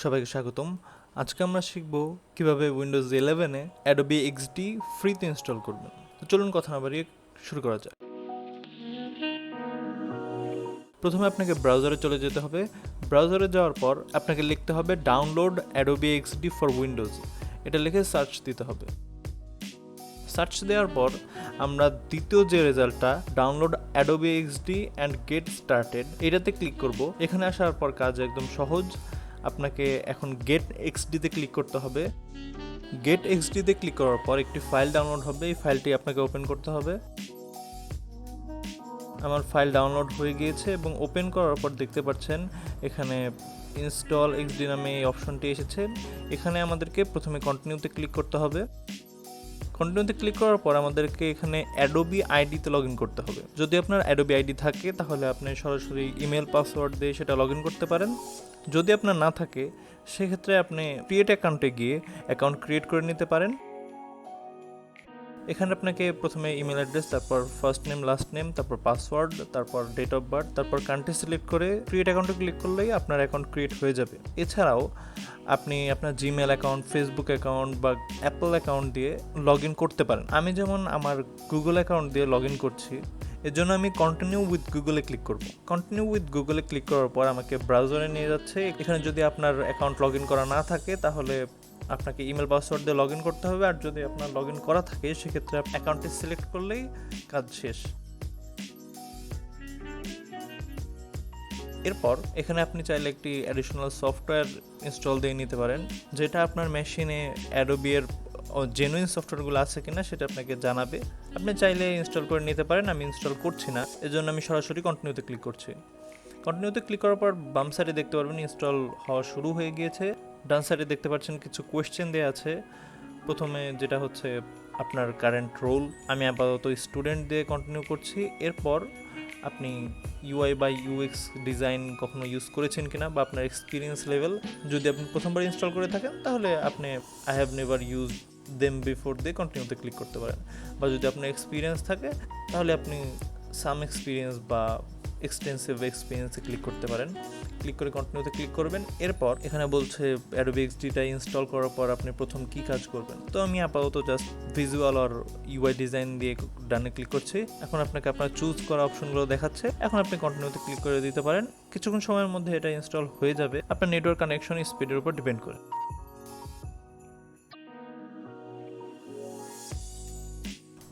সবাইকে স্বাগতম। আজকে আমরা শিখব কিভাবে উইন্ডোজ 11 এ Adobe XD ফ্রিতে ইনস্টল করবেন। তো চলুন কথা না বাড়িয়ে শুরু করা যাক। প্রথমে আপনাকে ব্রাউজারে চলে যেতে হবে। ব্রাউজারে যাওয়ার পর আপনাকে লিখতে হবে download Adobe XD for Windows. এটা লিখে সার্চ দিতে হবে। সার্চ দেওয়ার পর আমরা দ্বিতীয় যে রেজাল্টটা download Adobe XD and get started এটাতে ক্লিক করব। এখানে আসার পর কাজ একদম সহজ। আপনাকে এখন গেট এক্সডিতে ক্লিক করতে হবে। গেট এক্সডিতে ক্লিক করার পর একটি ফাইল ডাউনলোড হবে। এই ফাইলটি আপনাকে ওপেন করতে হবে। আমার ফাইল ডাউনলোড হয়ে গিয়েছে এবং ওপেন করার পর দেখতে পাচ্ছেন এখানে ইনস্টল এক্সডি নামে এই অপশনটি এসেছে। এখানে আমাদেরকে প্রথমে কন্টিনিউতে ক্লিক করতে হবে। কন্টিনিউতে ক্লিক করার পর আমাদেরকে এখানে অ্যাডোবি আইডিতে লগ ইন করতে হবে। যদি আপনার অ্যাডোবি আইডি থাকে তাহলে আপনি সরাসরি ইমেল পাসওয়ার্ড দিয়ে সেটা লগ ইন করতে পারেন। যদি আপনার না থাকে সেক্ষেত্রে আপনি ক্রিয়েট অ্যাকাউন্টে গিয়ে অ্যাকাউন্ট ক্রিয়েট করে নিতে পারেন। এখানে আপনাকে প্রথমে ইমেল অ্যাড্রেস, তারপর ফার্স্ট নেম, লাস্ট নেম, তারপর পাসওয়ার্ড, তারপর ডেট অফ বার্থ, তারপর কান্ট্রি সিলেক্ট করে ক্রিয়েট অ্যাকাউন্টে ক্লিক করলেই আপনার অ্যাকাউন্ট ক্রিয়েট হয়ে যাবে। এছাড়াও আপনি আপনার জিমেল অ্যাকাউন্ট, ফেসবুক অ্যাকাউন্ট বা অ্যাপল অ্যাকাউন্ট দিয়ে লগ ইন করতে পারেন। আমি যেমন আমার গুগল অ্যাকাউন্ট দিয়ে লগ ইন করছি, এর জন্য আমি কন্টিনিউ উইথ গুগলে ক্লিক করব। কন্টিনিউ উইথ গুগলে ক্লিক করার পর আমাকে ব্রাউজারে নিয়ে যাচ্ছে। এখানে যদি আপনার অ্যাকাউন্ট লগ ইন করা না থাকে তাহলে আপনাকে ইমেল পাসওয়ার্ড দিয়ে লগ ইন করতে হবে, আর যদি আপনার লগ ইন করা থাকে সেক্ষেত্রে অ্যাকাউন্টটি সিলেক্ট করলেই কাজ শেষ। এরপর এখানে আপনি চাইলে একটি অ্যাডিশনাল সফটওয়্যার ইনস্টল দিয়ে নিতে পারেন, যেটা আপনার মেশিনে অ্যাডোবি এর জেনুইন সফটওয়্যারগুলো আছে কিনা সেটা আপনাকে জানাবে। আপনি চাইলে ইনস্টল করে নিতে পারেন। আমি ইনস্টল করছি না, এজন্য আমি সরাসরি কন্টিনিউতে ক্লিক করছি। কন্টিনিউতে ক্লিক করার পর বাম সাইডে দেখতে পারবেন ইনস্টল হওয়া শুরু হয়ে গিয়েছে। ডান সাইডে দেখতে পাচ্ছেন কিছু কোয়েশ্চেন দেওয়া আছে। প্রথমে যেটা হচ্ছে আপনার কারেন্ট রোল, আমি আপাতত স্টুডেন্ট দিয়ে কন্টিনিউ করছি। এরপর আপনি ইউআই বা ইউএক্স ডিজাইন কখনো ইউজ করেছেন কিনা বা আপনার এক্সপিরিয়েন্স লেভেল, যদি আপনি প্রথমবার ইনস্টল করে থাকেন তাহলে আপনি I have never use them before দিয়ে কন্টিনিউতে ক্লিক করতে পারেন। বা যদি আপনার এক্সপিরিয়েন্স থাকে তাহলে আপনি সাম এক্সপিরিয়েন্স বা এক্সটেন্সিভ এক্সপিরিয়েন্সে ক্লিক করতে পারেন। ক্লিক করে কন্টিনিউতে ক্লিক করবেন। এরপর এখানে বলছে অ্যাডোবি এক্সডিটা ইনস্টল করার পর আপনি প্রথম কী কাজ করবেন। তো আমি আপাতত জাস্ট ভিজুয়াল আর ইউআই ডিজাইন দিয়ে ডানে ক্লিক করছি। এখন আপনাকে আপনার চুজ করা অপশনগুলো দেখাচ্ছে। এখন আপনি কন্টিনিউতে ক্লিক করে দিতে পারেন। কিছুক্ষণ সময়ের মধ্যে এটা ইনস্টল হয়ে যাবে। আপনার নেটওয়ার্ক কানেকশন স্পিডের উপর ডিপেন্ড করে।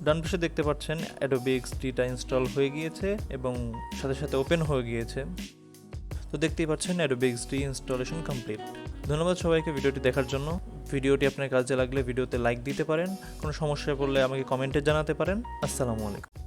ডান পাশে দেখতে পাচ্ছেন অ্যাডোবি এক্সডিটা ইনস্টল হয়ে গিয়েছে এবং সাথে সাথে ওপেন হয়ে গিয়েছে। তো দেখতেই পাচ্ছেন অ্যাডোবি এক্সডি ইনস্টলেশন কমপ্লিট। ধন্যবাদ সবাইকে ভিডিওটি দেখার জন্য। ভিডিওটি আপনার কাজে লাগলে ভিডিওতে লাইক দিতে পারেন। কোনো সমস্যায় পড়লে আমাকে কমেন্টে জানাতে পারেন। আসসালামু আলাইকুম।